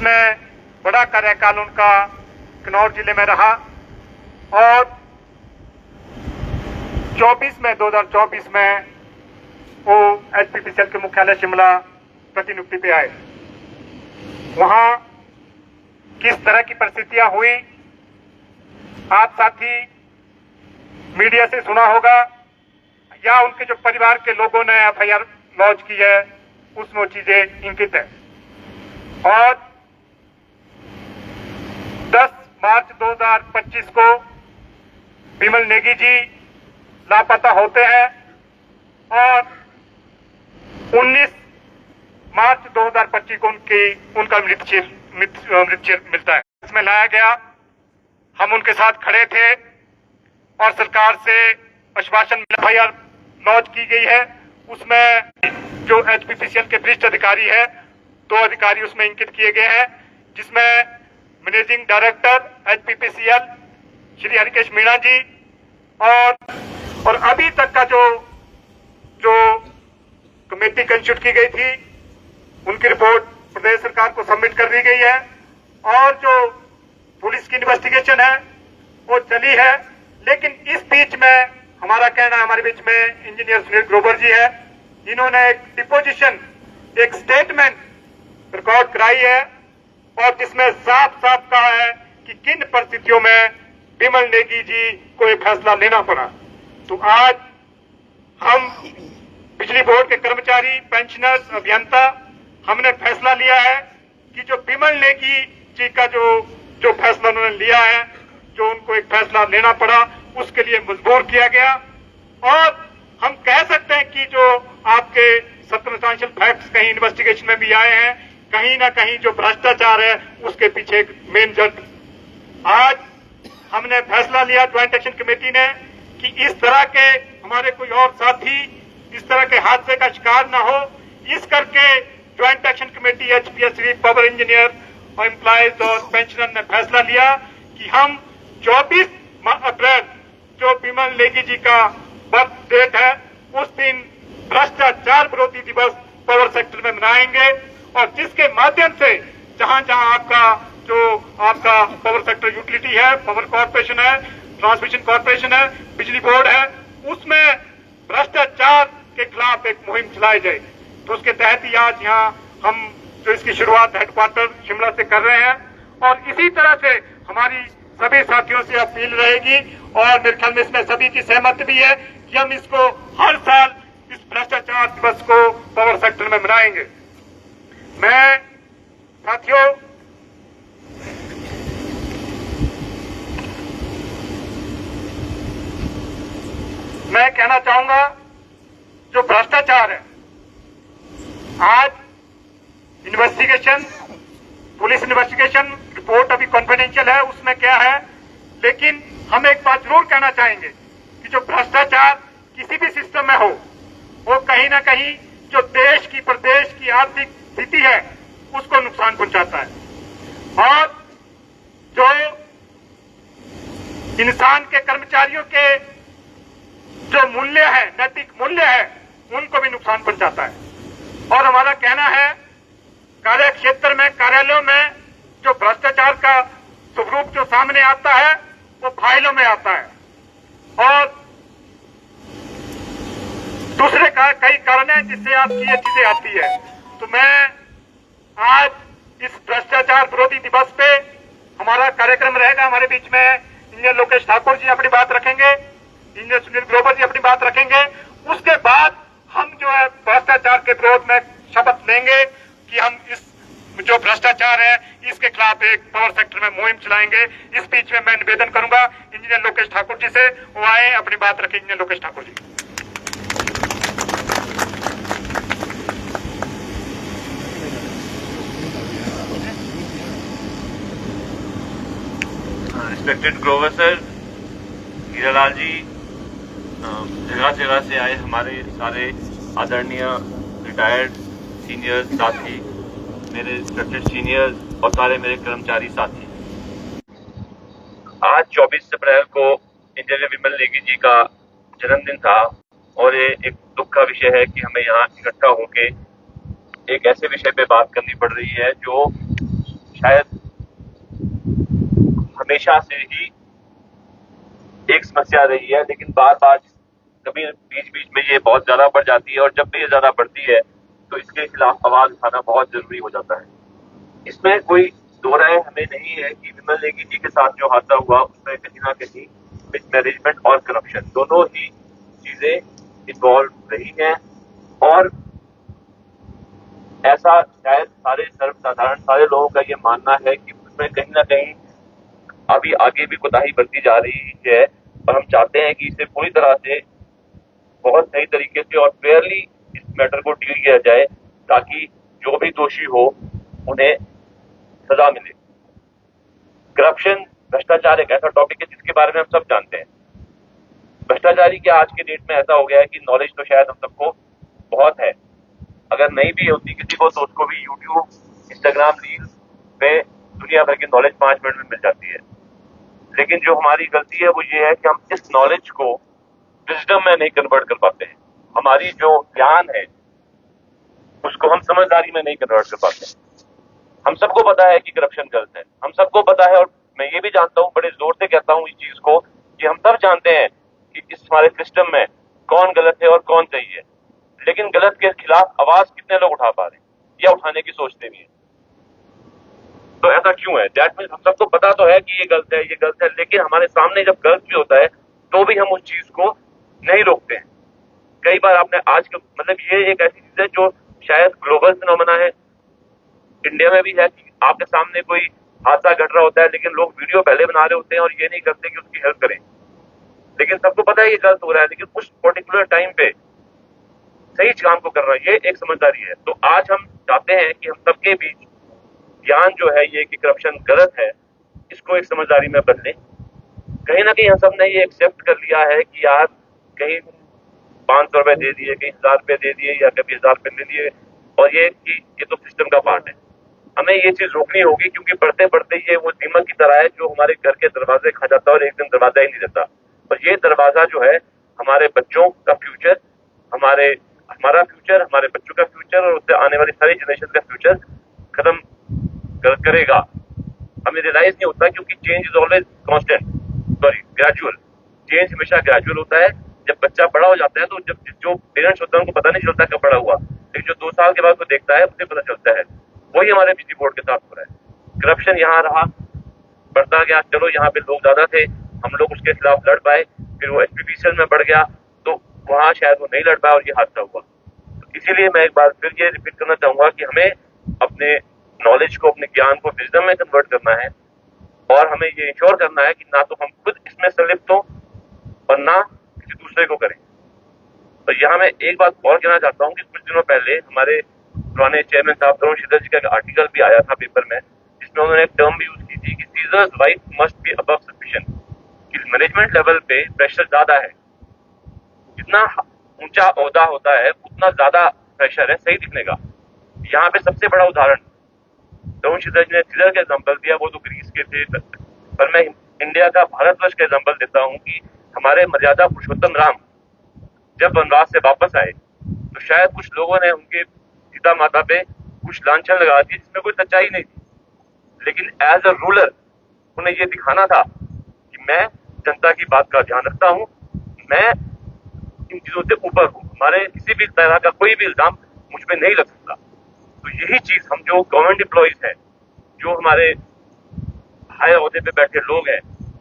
जिसमें बड़ा कार्यकाल उनका किन्नौर जिले में रहा और 2024 में वो एचपीपीसीएल के मुख्यालय शिमला प्रतिनियुक्ति पे आए। वहां किस तरह की परिस्थितियां हुई आप साथी मीडिया से सुना होगा या उनके जो परिवार के लोगों ने एफआईआर लॉन्च की है उसमें वो चीजें इंकित है। और 10 मार्च 2025 को विमल नेगी जी लापता होते हैं और 19 मार्च 2025 को उनका मृत मिलता है। इसमें लाया गया, हम उनके साथ खड़े थे और सरकार से आश्वासन एफआईआर लॉन्च की गई है। उसमें जो एचपीपीसीएल के वरिष्ठ अधिकारी है 2 अधिकारी उसमें इंकित किए गए हैं, जिसमें मैनेजिंग डायरेक्टर एचपीपीसीएल श्री हरिकेश मीणा जी और अभी तक का जो कमेटी कंस्टिट्यूट की गई थी उनकी रिपोर्ट प्रदेश सरकार को सबमिट कर दी गई है और जो पुलिस की इन्वेस्टिगेशन है वो चली है। लेकिन इस बीच में हमारा कहना है, हमारे बीच में इंजीनियर सुनील ग्रोवर जी है, इन्होंने एक डिपोजिशन एक स्टेटमेंट रिकॉर्ड कराई है और जिसमें साफ साफ कहा है कि किन परिस्थितियों में विमल नेगी जी को एक फैसला लेना पड़ा। तो आज हम बिजली बोर्ड के कर्मचारी, पेंशनर्स, अभियंता हमने फैसला लिया है कि जो विमल नेगी जी का जो फैसला उन्होंने लिया है, जो उनको एक फैसला लेना पड़ा, उसके लिए मजबूर किया गया। और हम कह सकते हैं कि जो आपके सर्कमस्टेंशियल फैक्ट्स कहीं इन्वेस्टिगेशन में भी आए हैं, कहीं ना कहीं जो भ्रष्टाचार है उसके पीछे एक मेन जड़। आज हमने फैसला लिया ज्वाइंट एक्शन कमेटी ने कि इस तरह के हमारे कोई और साथी इस तरह के हादसे का शिकार न हो, इस करके joint action committee HPSC power engineer और एम्प्लॉयज और पेंशनर ने फैसला लिया कि हम 24 अप्रैल जो विमल नेगी जी का बर्थ डेट है उस दिन भ्रष्टाचार विरोधी दिवस पावर सेक्टर में मनाएंगे और जिसके माध्यम से जहां जहां आपका पावर सेक्टर यूटिलिटी है, पावर कॉर्पोरेशन है, ट्रांसमिशन कॉर्पोरेशन है, बिजली बोर्ड है, उसमें भ्रष्टाचार के खिलाफ एक मुहिम चलाई जाएगी। तो उसके तहत ही आज यहाँ हम जो इसकी शुरुआत हेडक्वार्टर शिमला से कर रहे हैं और इसी तरह से हमारी सभी साथियों से अपील रहेगी और मेरे ख्याल में इसमें सभी की सहमति भी है कि हम इसको हर साल इस भ्रष्टाचार दिवस को पावर सेक्टर में मनाएंगे। मैं साथियों मैं कहना चाहूंगा जो भ्रष्टाचार है, आज इन्वेस्टिगेशन, पुलिस इन्वेस्टिगेशन रिपोर्ट अभी कॉन्फिडेंशियल है, उसमें क्या है, लेकिन हम एक बात जरूर कहना चाहेंगे कि जो भ्रष्टाचार किसी भी सिस्टम में हो वो कहीं ना कहीं जो देश की, प्रदेश की आर्थिक स्थिति है उसको नुकसान पहुंचाता है और जो इंसान के, कर्मचारियों के जो मूल्य है, नैतिक मूल्य है, उनको भी नुकसान पहुंचाता है। और हमारा कहना है कार्य क्षेत्र में, कार्यालयों में जो भ्रष्टाचार का स्वरूप जो सामने आता है वो फाइलों में आता है और दूसरे कई कारण है जिससे आपकी ये चीजें आती है। तो मैं आज इस भ्रष्टाचार विरोधी दिवस पे हमारा कार्यक्रम रहेगा, हमारे बीच में इंजीनियर लोकेश ठाकुर जी अपनी बात रखेंगे, इंजीनियर सुनील ग्रोवर जी अपनी बात रखेंगे। उसके बाद हम जो है भ्रष्टाचार के विरोध में शपथ लेंगे कि हम इस जो भ्रष्टाचार है इसके खिलाफ एक पावर सेक्टर में मुहिम चलाएंगे। इस बीच में मैं निवेदन करूंगा इंजीनियर लोकेश ठाकुर जी से, वो आए अपनी बात रखें। Engineer Lokesh Thakur ji. Respected Grover sir, Hiralal जी, जगह जगह से आए हमारे सारे आदरणीय रिटायर्ड सीनियर साथी, मेरे रिस्पेक्टेड सीनियर्स और सारे मेरे कर्मचारी साथी, आज 24 अप्रैल को इंजीनियर विमल नेगी जी का जन्मदिन था और ये एक दुख का विषय है कि हमें यहाँ इकट्ठा होके एक ऐसे विषय पे बात करनी पड़ रही है जो शायद हमेशा से ही एक समस्या रही है, लेकिन बार बार कभी बीच बीच में ये बहुत ज्यादा बढ़ जाती है, और जब भी ये ज्यादा बढ़ती है तो इसके खिलाफ आवाज उठाना बहुत जरूरी हो जाता है। इसमें कोई दो राय हमें नहीं है कि विमल नेगी जी के साथ जो हादसा हुआ उसमें कहीं ना कहीं मिसमैनेजमेंट और करप्शन दोनों ही चीजें इन्वॉल्व रही हैं, और ऐसा शायद सारे सर्वसाधारण सारे लोगों का ये मानना है कि उसमें कहीं ना कहीं अभी आगे भी कोताही बरती जा रही है, और हम चाहते हैं कि इसे पूरी तरह से बहुत सही तरीके से और फेयरली इस मैटर को डील किया जाए, ताकि जो भी दोषी हो उन्हें सजा मिले। करप्शन, भ्रष्टाचार एक ऐसा टॉपिक है जिसके बारे में हम सब जानते हैं। भ्रष्टाचारी के आज के डेट में ऐसा हो गया है कि नॉलेज तो शायद हम सबको बहुत है, अगर नहीं भी होती किसी को तो उसको भी यूट्यूब, इंस्टाग्राम रील पे दुनिया भर की नॉलेज 5 मिनट में मिल जाती है। लेकिन जो हमारी गलती है वो ये है कि हम इस नॉलेज को विजडम में नहीं कन्वर्ट कर पाते हैं। हमारी जो ज्ञान है उसको हम समझदारी में नहीं कन्वर्ट कर पाते हैं। हम सबको पता है कि करप्शन गलत है, हम सबको पता है, और मैं ये भी जानता हूँ, बड़े जोर से कहता हूँ इस चीज को, कि हम सब जानते हैं कि इस हमारे सिस्टम में कौन गलत है और कौन सही है। लेकिन गलत के खिलाफ आवाज कितने लोग उठा पा रहे हैं या उठाने की सोचते भी हैं? तो ऐसा क्यों है? दैट मीन्स हम सबको पता तो है कि ये गलत है, ये गलत है, लेकिन हमारे सामने जब गलत भी होता है तो भी हम उस चीज को नहीं रोकते हैं। कई बार आपने आज के मतलब ये एक ऐसी चीज है जो शायद ग्लोबल फिनोमेना है, इंडिया में भी है, कि आपके सामने कोई हादसा घट रहा होता है लेकिन लोग वीडियो पहले बना रहे होते हैं और ये नहीं करते कि उसकी हेल्प करें। लेकिन सबको पता है ये गलत हो रहा है, लेकिन उस पर्टिकुलर टाइम पे सही काम को कर रहा है, ये एक समझदारी है। तो आज हम चाहते हैं कि हम सबके बीच ज्ञान जो है ये कि करप्शन गलत है, इसको एक समझदारी में बदलें। कहीं ना कहीं हम सब ने ये एक्सेप्ट कर लिया है कि यार कहीं 500 रुपए दे दिए, कहीं 1000 रुपए दे दिए, या कभी 1000 रुपए दे दिए, और ये कि ये तो सिस्टम का पार्ट है। हमें ये चीज रोकनी होगी, क्योंकि बढ़ते बढ़ते ये वो दीमक की तरह है जो हमारे घर के दरवाजे खा जाता है और एक दिन दरवाजा ही नहीं देता। और ये दरवाजा जो है हमारे बच्चों का फ्यूचर, हमारा फ्यूचर, हमारे बच्चों का फ्यूचर, और उससे आने वाली सारी जनरेशन का फ्यूचर खत्म करेगा। हमें रियलाइज नहीं होता, क्योंकि change is always gradual. Change हमेशा ग्रेजुअल होता है। जब बच्चा बड़ा हो जाता है तो जब जो पेरेंट्स होते हैं उनको पता नहीं चलता कब बड़ा हुआ, लेकिन जो 2 साल के बाद वो देखता है उसे पता चलता है। वही हमारे बिजली बोर्ड के साथ हो रहा है। करप्शन यहाँ रहा, बढ़ता गया, चलो यहाँ पे लोग ज्यादा थे, हम लोग उसके खिलाफ लड़ पाए, फिर वो HPPCL में बढ़ गया तो वहां शायद वो नहीं लड़ पाया और ये हादसा हुआ। तो इसीलिए मैं एक बार फिर ये रिपीट करना चाहूंगा कि हमें अपने नॉलेज को, अपने ज्ञान को विजडम में कन्वर्ट करना है, और हमें ये इंश्योर करना है कि ना तो हम खुद इसमें संलिप्त हो और ना किसी दूसरे को करें। तो यहाँ मैं एक बात और कहना चाहता हूँ कि कुछ दिनों पहले हमारे पुराने चेयरमैन साहब तरुण श्रीधर जी का एक आर्टिकल भी आया था पेपर में, जिसमें उन्होंने एक टर्म भी यूज की थी कि seizures wife must be above sufficient, कि मैनेजमेंट लेवल पे प्रेशर ज्यादा है। जितना ऊंचा ओहदा होता है उतना ज्यादा प्रेशर है सही दिखने का। यहाँ पे सबसे बड़ा उदाहरण तरुण श्रीधर जी ने सीजर का एग्जाम्पल दिया, वो तो ग्रीस के थे, पर मैं इंडिया का भारतवर्ष का एग्जाम्पल देता हूँ कि हमारे मर्यादा पुरुषोत्तम राम जब वनवास से वापस आए तो शायद कुछ लोगों ने उनके सीता माता पे कुछ लांछन लगा दी जिसमें कोई सच्चाई नहीं थी, लेकिन एज अ रूलर उन्हें ये दिखाना था कि मैं जनता की बात का ध्यान रखता हूँ, मैं इन चीजों से ऊपर हूँ, हमारे किसी भी तरह का कोई भी इल्जाम मुझ पे नहीं लग सकता। तो यही चीज हम जो गवर्नमेंट एम्प्लॉइज हैं, जो हमारे हाई ओहदे पे बैठे लोग हैं,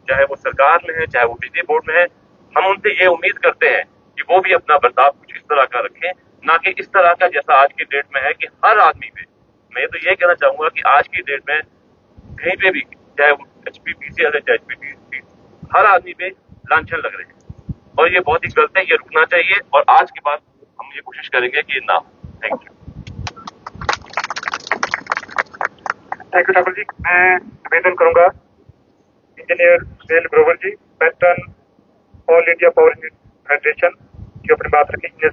चाहे वो सरकार में है चाहे वो बिजली बोर्ड में है, हम उनसे ये उम्मीद करते हैं कि वो भी अपना बर्ताव कुछ इस तरह का रखें, ना कि इस तरह का जैसा आज की डेट में है कि हर आदमी पे, मैं तो ये कहना चाहूंगा कि आज की डेट में कहीं पे भी, चाहे वो HPPCL है चाहे HPPC, हर आदमी पे लांछन लग रहे हैं, और ये बहुत ही गलत है, ये रुकना चाहिए, और आज के बाद हम ये कोशिश करेंगे कि ये ना हो। Thank you. Thank you Thakur ji. मैं निवेदन करूंगा engineer Sunil Grover ji, patron all India power federation, जो अपनी बात रखेंगे।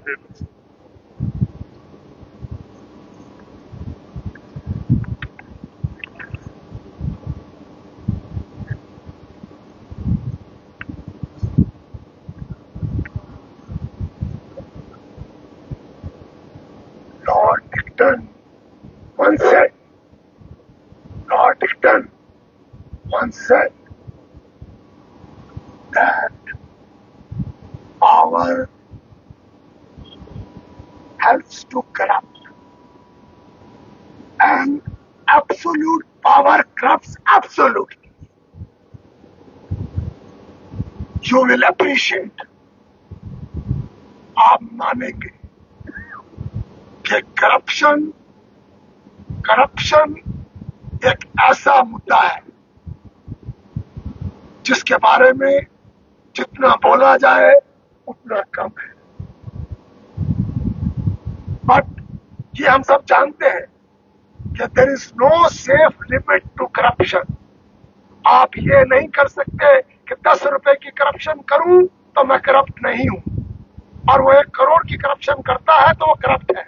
Lord Dicton once said, Lord once said that power helps to corrupt, and absolute power corrupts absolutely. You will appreciate, आप मानेंगे कि करप्शन एक ऐसा मुद्दा है जिसके बारे में जितना बोला जाए उतना कम है। बट ये हम सब जानते हैं कि there is no safe limit to corruption. आप ये नहीं कर सकते कि 10 रुपए की करप्शन करूं तो मैं करप्ट नहीं हूं, और वो 1 करोड़ की करप्शन करता है तो वो करप्ट है।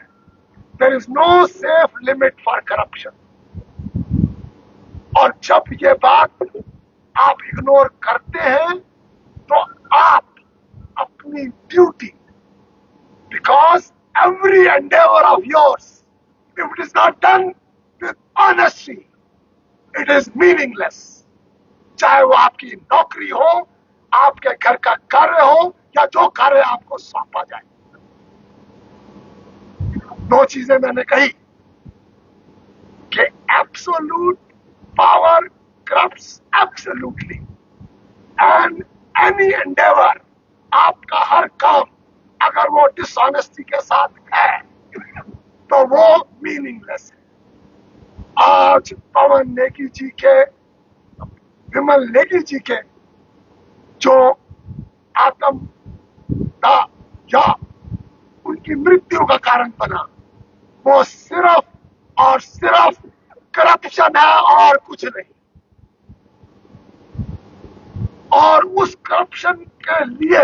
There is no safe limit for corruption. और जब ये बात आप इग्नोर करते हैं तो आप अपनी duty, because every Endeavour of yours, if it is not done with honesty, it is meaningless. चाहे वो आपकी नौकरी हो, आपके घर का कार्य हो, या जो कार्य आपको सौंपा जाए। 2 चीजें मैंने कही कि absolute power corrupts absolutely, and any endeavor, आपका हर काम अगर वो डिसऑनेस्टी के साथ है तो वो मीनिंगलेस है। आज पवन नेगी जी के, विमल नेगी जी के जो आत्मदाह या उनकी मृत्यु का कारण बना, वो सिर्फ और सिर्फ करप्शन है और कुछ नहीं। और उस करप्शन के लिए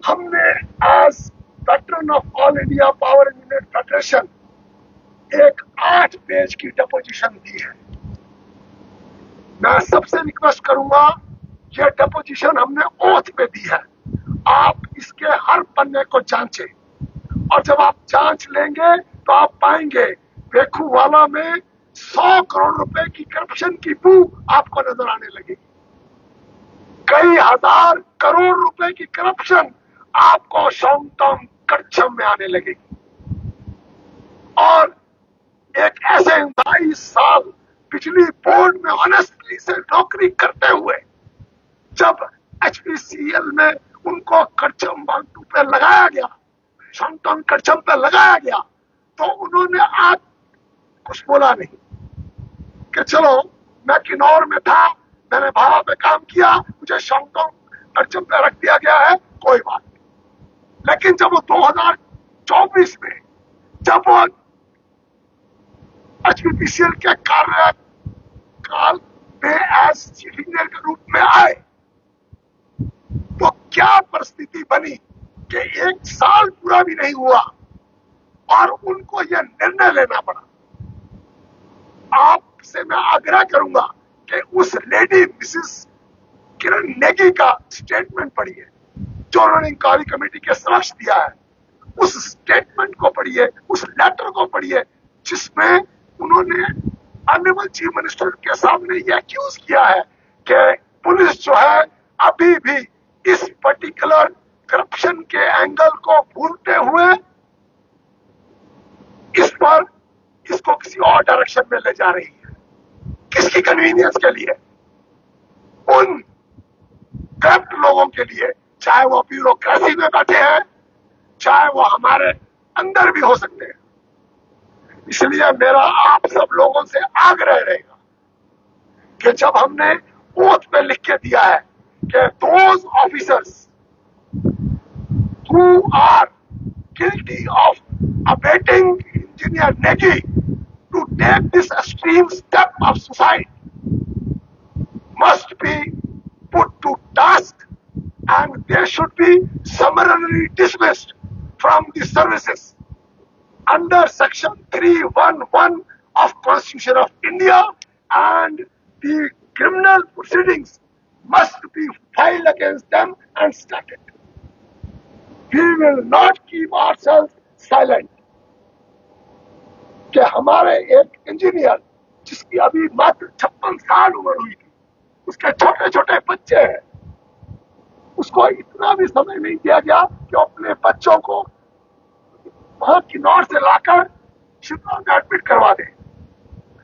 हमने as veteran of All India Power Unit Federation एक 8 पेज की डिपोजिशन दी है। मैं सबसे रिक्वेस्ट करूंगा, ये डिपोजिशन हमने ओथ पे दी है, आप इसके हर पन्ने को जांचें, और जब आप जांच लेंगे तो आप पाएंगे वेखूवाला में 100 करोड़ रुपए की करप्शन की बू आपको नजर आने लगेगी। कई हजार करोड़ रुपए की करप्शन आपको शॉन्गटोंग कच्छम में आने लगेगी। और एक ऐसे 22 साल बिजली बोर्ड में ऑनेस्टली से नौकरी करते हुए जब HPCL में उनको कच्छम बांटू पे लगाया गया, शॉन्गटोंग कच्छम पे लगाया गया, तो उन्होंने आज कुछ बोला नहीं कि चलो मैं किन्नौर में था, मैंने भावा पे काम किया, मुझे शॉन्गटोंग कच्छम पे रख दिया गया है, कोई बात नहीं। लेकिन जब वो 2024 में जब वो HPCL के कार्यकाल में एज चीफ इंजीनियर के रूप में आए तो क्या परिस्थिति बनी कि 1 साल पूरा भी नहीं हुआ और उनको यह निर्णय लेना पड़ा। आपसे मैं आग्रह करूंगा कि उस लेडी मिसेस किरण नेगी का स्टेटमेंट पढ़िए जो उन्होंने इंक्वायरी कमेटी के समक्ष दिया है। उस स्टेटमेंट को पढ़िए, उस लेटर को पढ़िए जिसमें उन्होंने ऑनरेबल चीफ मिनिस्टर के सामने ये एक्यूज किया है कि पुलिस जो है अभी भी इस पर्टिकुलर करप्शन के एंगल को भूलते हुए इसको किसी और डायरेक्शन में ले जा रही है। किसकी कन्वीनियंस के लिए? उन करप्ट लोगों के लिए, चाहे वो ब्यूरोक्रेसी में बैठे हैं, चाहे वो हमारे अंदर भी हो सकते हैं। इसलिए मेरा आप सब लोगों से आग्रह रहेगा कि जब हमने ओथ पे लिख के दिया है कि those officers who are guilty of abetting Engineer Negi to take this extreme step of suicide must be put to task and they should be summarily dismissed from the services under section 311 of Constitution of India, and the criminal proceedings must be filed against them and started. We will not keep ourselves silent कि हमारे एक engineer जिसकी अभी मात्र 56 साल उम्र हुई थी, उसके छोटे छोटे बच्चे हैं, उसको इतना भी समय नहीं दिया गया कि वो अपने बच्चों को वहां किन्नौर से लाकर शिमला में एडमिट करवा दे।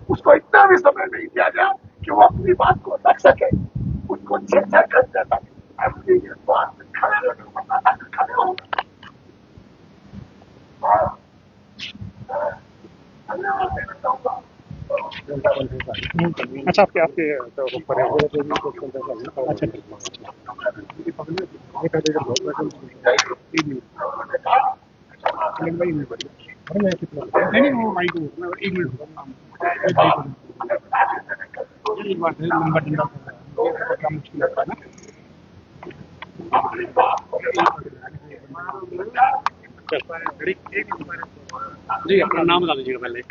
उसको इतना भी समय नहीं दिया गया कि वो अपनी बात को रख सके। उसको 6 घंटे तक अपनी बात में खड़े रहना पड़ता था, खड़े हो। धन्यवाद देना चाहूंगा। अच्छा, आपके तो ऊपर है। अच्छा, नहीं वो माइक एक मिनट लंबा डंडा क्या मुश्किल है ना। जी, अपना नाम बता दीजिएगा पहले।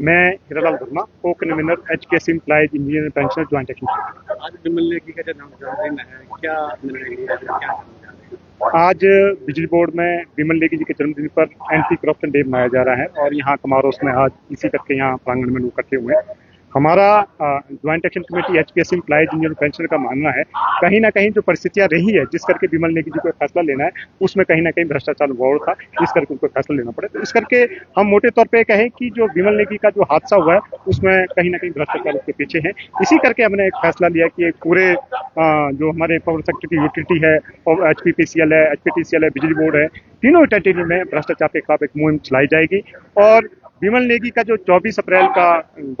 मैं Hiralal Verma, co-convener HKSC employees engineer pensioner joint action. आज विमल नेगी का जन्मदिन है, क्या निर्णय लिया, क्या करना चाहते हैं? आज बिजली बोर्ड में विमल नेगी जी के जन्मदिन पर एंटी करप्शन डे मनाया जा रहा है और यहाँ कमारोस में आज इसी करके यहाँ प्रांगण में लोग इकट्ठे हुए हैं। हमारा joint action committee HKSC employees engineer pensioner का मानना है, कहीं ना कहीं जो परिस्थितियां रही है जिस करके विमल नेगी जी को फैसला लेना है, उसमें कहीं ना कहीं भ्रष्टाचार इन्वॉल्व था, इस करके उनको फैसला लेना पड़े। तो इस करके हम मोटे तौर पे कहें कि जो विमल नेगी का जो हादसा हुआ है उसमें कहीं ना कहीं भ्रष्टाचार उसके पीछे है। इसी करके हमने एक फैसला लिया कि एक पूरे जो हमारे पावर सेक्टर की यूटिलिटी है, HPPCL है, HPTCL है, बिजली बोर्ड है, तीनों यूटिलिटी में भ्रष्टाचार के खिलाफ एक मुहिम चलाई जाएगी। और विमल नेगी का जो 24 अप्रैल का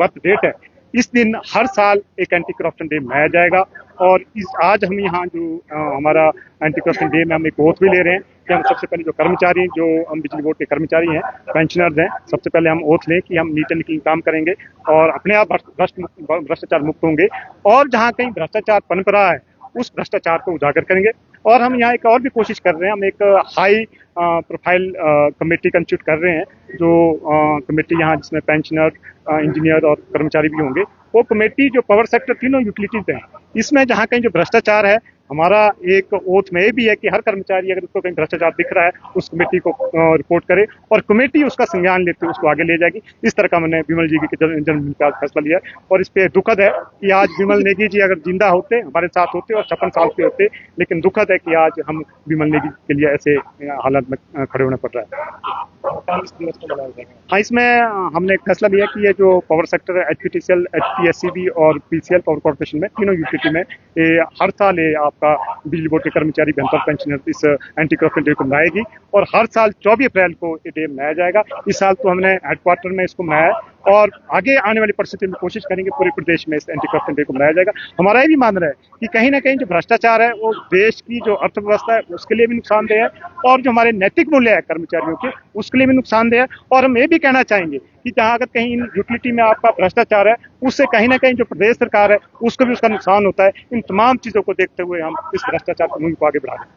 बर्थ डेट है, इस दिन हर साल एक एंटी करप्शन डे मनाया जाएगा। और आज हम यहाँ जो हमारा एंटी करप्शन डे में हम एक ओथ भी ले रहे हैं कि हम सबसे पहले जो कर्मचारी, जो हम बिजली बोर्ड के कर्मचारी हैं, पेंशनर्स हैं, सबसे पहले हम ओथ लें कि हम नीट एंड क्लीन काम करेंगे और अपने आप भ्रष्टाचार मुक्त होंगे और जहाँ कहीं भ्रष्टाचार पनप रहा है उस भ्रष्टाचार को उजागर करेंगे। और हम यहाँ एक और भी कोशिश कर रहे हैं, हम एक हाई प्रोफाइल कमेटी कंस्टिट्यूट कर रहे हैं, जो कमेटी यहाँ जिसमें पेंशनर, इंजीनियर और कर्मचारी भी होंगे। वो कमेटी जो पावर सेक्टर तीनों यूटिलिटीज हैं, इसमें जहाँ कहीं जो भ्रष्टाचार है, हमारा एक ओथ में ये भी है कि हर कर्मचारी अगर उसको कहीं भ्रष्टाचार दिख रहा है उस कमेटी को रिपोर्ट करे और कमेटी उसका संज्ञान लेते हुए उसको आगे ले जाएगी। इस तरह का मैंने विमल जी के जन्मदिन का फैसला लिया है और इस पे दुखद है कि आज विमल नेगी जी अगर जिंदा होते, हमारे साथ होते और 56 साल के होते, लेकिन दुखद है कि आज हम विमल नेगी के लिए ऐसे हालात में खड़े होना पड़ रहा है। हाँ, इसमें हमने एक फैसला लिया कि ये जो पावर सेक्टर है, HPTCL, HPSCB और PCL पावर कॉर्पोरेशन में, तीनों यूटिलिटी में हर साल आपका बिजली बोर्ड के कर्मचारी, बेहतर पेंशनर इस एंटी करप्शन डे को मनाएगी और हर साल 24 अप्रैल को ये डे मनाया जाएगा। इस साल तो हमने हेडक्वार्टर में इसको मनाया और आगे आने वाली परिस्थिति में कोशिश करेंगे पूरे प्रदेश में इस एंटी करप्शन डे को मनाया जाएगा। हमारा ये भी मानना है कि कहीं ना कहीं जो भ्रष्टाचार है वो देश की जो अर्थव्यवस्था है उसके लिए भी नुकसानदेह है और जो हमारे नैतिक मूल्य है कर्मचारियों के उसके लिए भी नुकसानदेह है। और हम ये भी कहना चाहेंगे कि जहाँ अगर कहीं यूटिलिटी में आपका भ्रष्टाचार है उससे कहीं ना कहीं जो प्रदेश सरकार है उसको भी उसका नुकसान होता है। इन तमाम चीजों को देखते हुए हम इस भ्रष्टाचार की मुहिम को आगे बढ़ा रहे हैं।